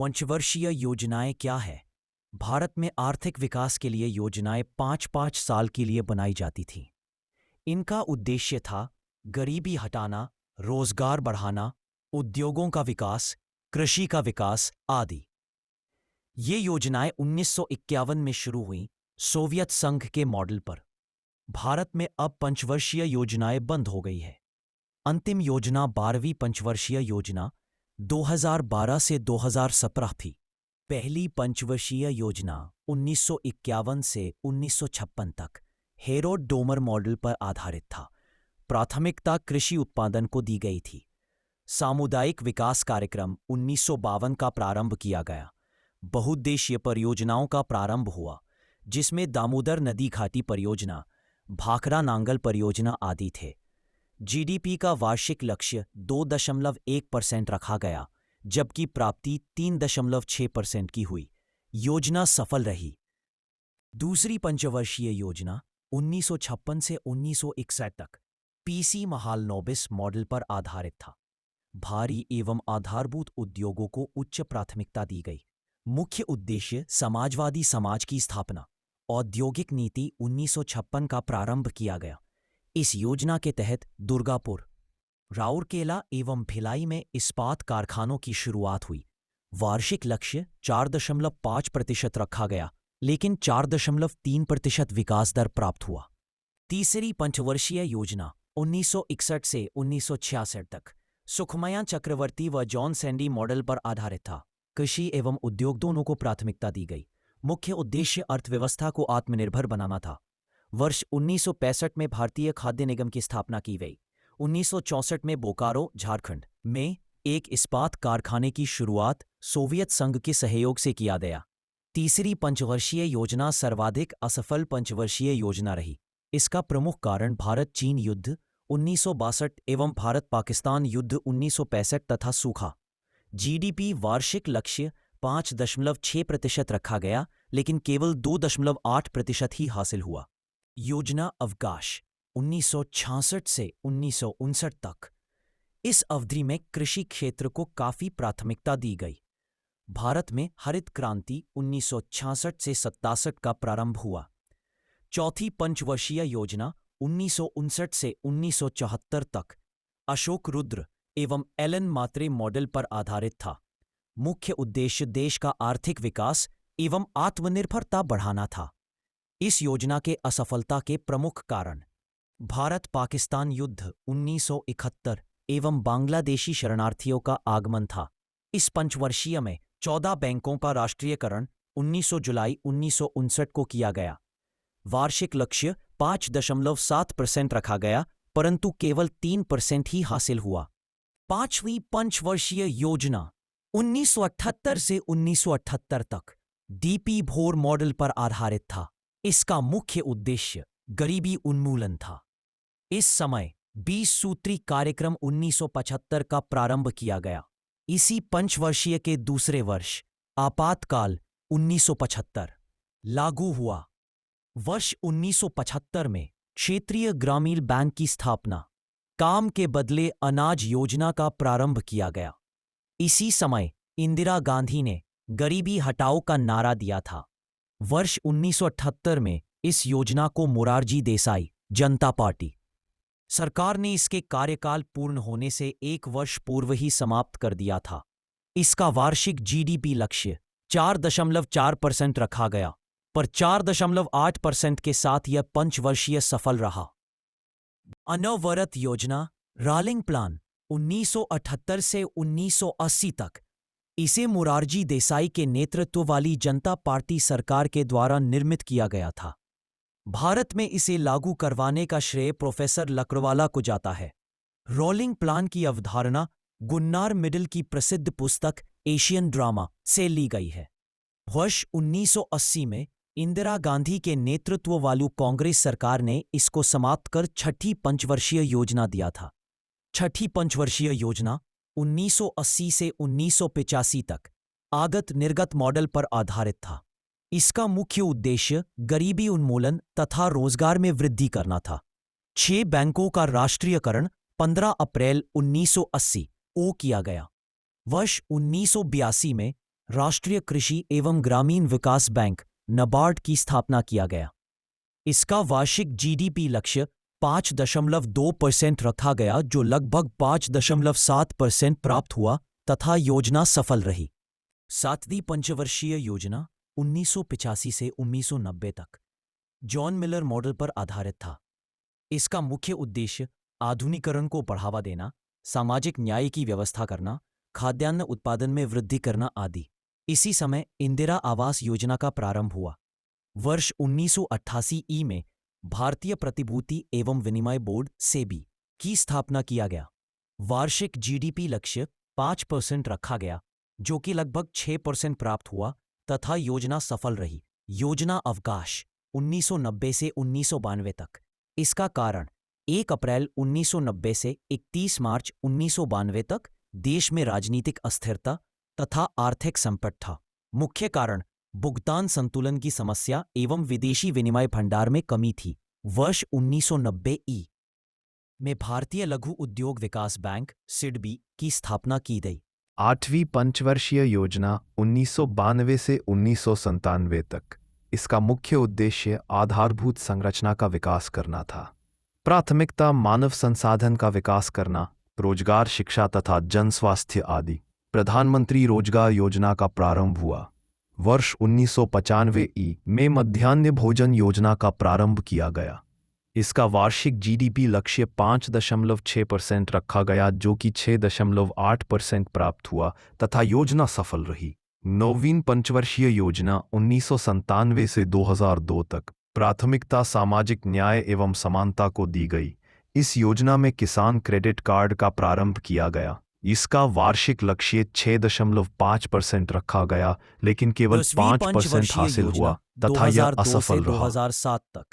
पंचवर्षीय योजनाएं क्या है? भारत में आर्थिक विकास के लिए योजनाएं 5-5 साल के लिए बनाई जाती थीं। इनका उद्देश्य था गरीबी हटाना, रोजगार बढ़ाना, उद्योगों का विकास, कृषि का विकास आदि। ये योजनाएं 1951 में शुरू हुईं, सोवियत संघ के मॉडल पर। भारत में अब पंचवर्षीय योजनाएं बंद हो गई है। अंतिम योजना 12वीं पंचवर्षीय योजना 2012 से 2017 थी। पहली पंचवर्षीय योजना 1951 से 1956 तक हेरोड डोमर मॉडल पर आधारित था। प्राथमिकता कृषि उत्पादन को दी गई थी। सामुदायिक विकास कार्यक्रम 1952 का प्रारंभ किया गया। बहुउद्देशीय परियोजनाओं का प्रारंभ हुआ, जिसमें दामोदर नदी घाटी परियोजना, भाखरा नांगल परियोजना आदि थे। जीडीपी का वार्षिक लक्ष्य 2.1% रखा गया, जबकि प्राप्ति 3.6% की हुई। योजना सफल रही। दूसरी पंचवर्षीय योजना 1956 से 1961 तक पीसी महालनोबिस मॉडल पर आधारित था। भारी एवं आधारभूत उद्योगों को उच्च प्राथमिकता दी गई। मुख्य उद्देश्य समाजवादी समाज की स्थापना। औद्योगिक नीति 1956 का प्रारंभ किया गया। इस योजना के तहत दुर्गापुर, राउरकेला एवं भिलाई में इस्पात कारखानों की शुरुआत हुई। वार्षिक लक्ष्य 4.5% रखा गया, लेकिन 4.3% विकास दर प्राप्त हुआ। तीसरी पंचवर्षीय योजना 1961 से 1966 तक सुखमया चक्रवर्ती व जॉन सैंडी मॉडल पर आधारित था। कृषि एवं उद्योग दोनों को प्राथमिकता दी गई। मुख्य उद्देश्य अर्थव्यवस्था को आत्मनिर्भर बनाना था। वर्ष 1965 में भारतीय खाद्य निगम की स्थापना की गई। 1964 में बोकारो, झारखंड में एक इस्पात कारखाने की शुरुआत सोवियत संघ के सहयोग से किया गया। तीसरी पंचवर्षीय योजना सर्वाधिक असफल पंचवर्षीय योजना रही। इसका प्रमुख कारण भारत चीन युद्ध 1962 एवं भारत पाकिस्तान युद्ध 1965 तथा सूखा। जीडीपी वार्षिक लक्ष्य 5.6% रखा गया, लेकिन केवल 2.8% ही हासिल हुआ। योजना अवकाश 1966 से 1959 तक। इस अवधि में कृषि क्षेत्र को काफी प्राथमिकता दी गई। भारत में हरित क्रांति 1966 से 67 का प्रारंभ हुआ। चौथी पंचवर्षीय योजना 1959 से 1974 तक अशोक रुद्र एवं एलन मात्रे मॉडल पर आधारित था। मुख्य उद्देश्य देश का आर्थिक विकास एवं आत्मनिर्भरता बढ़ाना था। इस योजना के असफलता के प्रमुख कारण भारत पाकिस्तान युद्ध 1971 एवं बांग्लादेशी शरणार्थियों का आगमन था। इस पंचवर्षीय में 14 बैंकों का राष्ट्रीयकरण 19 जुलाई 1959 को किया गया। वार्षिक लक्ष्य 5.7% रखा गया, परंतु केवल 3% ही हासिल हुआ। पांचवी पंचवर्षीय योजना 1978 से 1978 तक डीपी भोर मॉडल पर आधारित था। इसका मुख्य उद्देश्य गरीबी उन्मूलन था। इस समय 20 सूत्री कार्यक्रम 1975 का प्रारंभ किया गया। इसी पंचवर्षीय के दूसरे वर्ष आपातकाल 1975 लागू हुआ। वर्ष 1975 में क्षेत्रीय ग्रामीण बैंक की स्थापना, काम के बदले अनाज योजना का प्रारंभ किया गया। इसी समय इंदिरा गांधी ने गरीबी हटाओ का नारा दिया था। वर्ष 1978 में इस योजना को मोरारजी देसाई जनता पार्टी सरकार ने इसके कार्यकाल पूर्ण होने से 1 वर्ष पूर्व ही समाप्त कर दिया था। इसका वार्षिक जीडीपी लक्ष्य 4.4% रखा गया, पर 4.8% के साथ यह पंचवर्षीय सफल रहा। अनवरत योजना रालिंग प्लान 1978 से 1980 तक। इसे मोरारजी देसाई के नेतृत्व वाली जनता पार्टी सरकार के द्वारा निर्मित किया गया था। भारत में इसे लागू करवाने का श्रेय प्रोफेसर लकड़वाला को जाता है। रोलिंग प्लान की अवधारणा गुन्नार मिडल की प्रसिद्ध पुस्तक एशियन ड्रामा से ली गई है। वर्ष 1980 में इंदिरा गांधी के नेतृत्व वाली कांग्रेस सरकार ने इसको समाप्त कर छठी पंचवर्षीय योजना दिया था। छठी पंचवर्षीय योजना 1980 से 1985 तक आगत निर्गत मॉडल पर आधारित था। इसका मुख्य उद्देश्य गरीबी उन्मूलन तथा रोजगार में वृद्धि करना था। 6 बैंकों का राष्ट्रीयकरण 15 अप्रैल 1980 को किया गया। वर्ष 1982 में राष्ट्रीय कृषि एवं ग्रामीण विकास बैंक नाबार्ड की स्थापना किया गया। इसका वार्षिक जीडीपी लक्ष्य 5.2% रखा गया, जो लगभग 5.7% प्राप्त हुआ तथा योजना सफल रही। सातवीं पंचवर्षीय योजना 1985 से 1990 तक जॉन मिलर मॉडल पर आधारित था। इसका मुख्य उद्देश्य आधुनिकीकरण को बढ़ावा देना, सामाजिक न्याय की व्यवस्था करना, खाद्यान्न उत्पादन में वृद्धि करना आदि। इसी समय इंदिरा आवास योजना का प्रारंभ हुआ। वर्ष 1988 ई में भारतीय प्रतिभूति एवं विनिमय बोर्ड सेबी की स्थापना किया गया। वार्षिक जीडीपी लक्ष्य 5% रखा गया, जो कि लगभग 6% प्राप्त हुआ तथा योजना सफल रही। योजना अवकाश 1990 से 1992 तक। इसका कारण 1 अप्रैल 1990 से 31 मार्च 1992 तक देश में राजनीतिक अस्थिरता तथा आर्थिक संकट था। मुख्य कारण भुगतान संतुलन की समस्या एवं विदेशी विनिमय भंडार में कमी थी। वर्ष 1990 ई में भारतीय लघु उद्योग विकास बैंक सिडबी की स्थापना की गई। 8वीं पंचवर्षीय योजना 1992 से 1997 तक। इसका मुख्य उद्देश्य आधारभूत संरचना का विकास करना था। प्राथमिकता मानव संसाधन का विकास करना, रोजगार, शिक्षा तथा जन स्वास्थ्य आदि। प्रधानमंत्री रोजगार योजना का प्रारंभ हुआ। वर्ष 1995 ई में मध्याह्न भोजन योजना का प्रारंभ किया गया। इसका वार्षिक जीडीपी लक्ष्य 5.6% रखा गया, जो कि 6.8% प्राप्त हुआ तथा योजना सफल रही। 9वीं पंचवर्षीय योजना 1997 से 2002 तक। प्राथमिकता सामाजिक न्याय एवं समानता को दी गई। इस योजना में किसान क्रेडिट कार्ड का प्रारंभ किया गया। इसका वार्षिक लक्ष्य 6.5% रखा गया, लेकिन केवल 5% हासिल हुआ तथा यह असफल रहा। 2007 तक।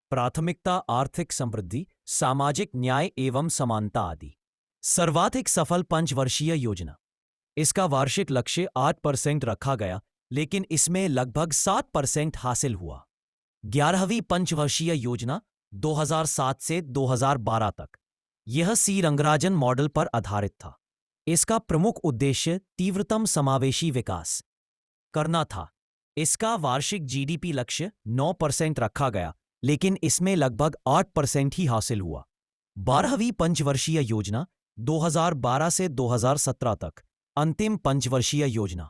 प्राथमिकता आर्थिक समृद्धि, सामाजिक न्याय एवं समानता आदि। सर्वाधिक सफल पंचवर्षीय योजना। इसका वार्षिक लक्ष्य 8% रखा गया, लेकिन इसमें लगभग 7% हासिल हुआ। 11वीं पंचवर्षीय योजना 2007 से 2012 तक। यह सी रंगराजन मॉडल पर आधारित था। इसका प्रमुख उद्देश्य तीव्रतम समावेशी विकास करना था। इसका वार्षिक जीडीपी लक्ष्य 9% रखा गया, लेकिन इसमें लगभग 8% ही हासिल हुआ। 12वीं पंचवर्षीय योजना 2012 से 2017 तक। अंतिम पंचवर्षीय योजना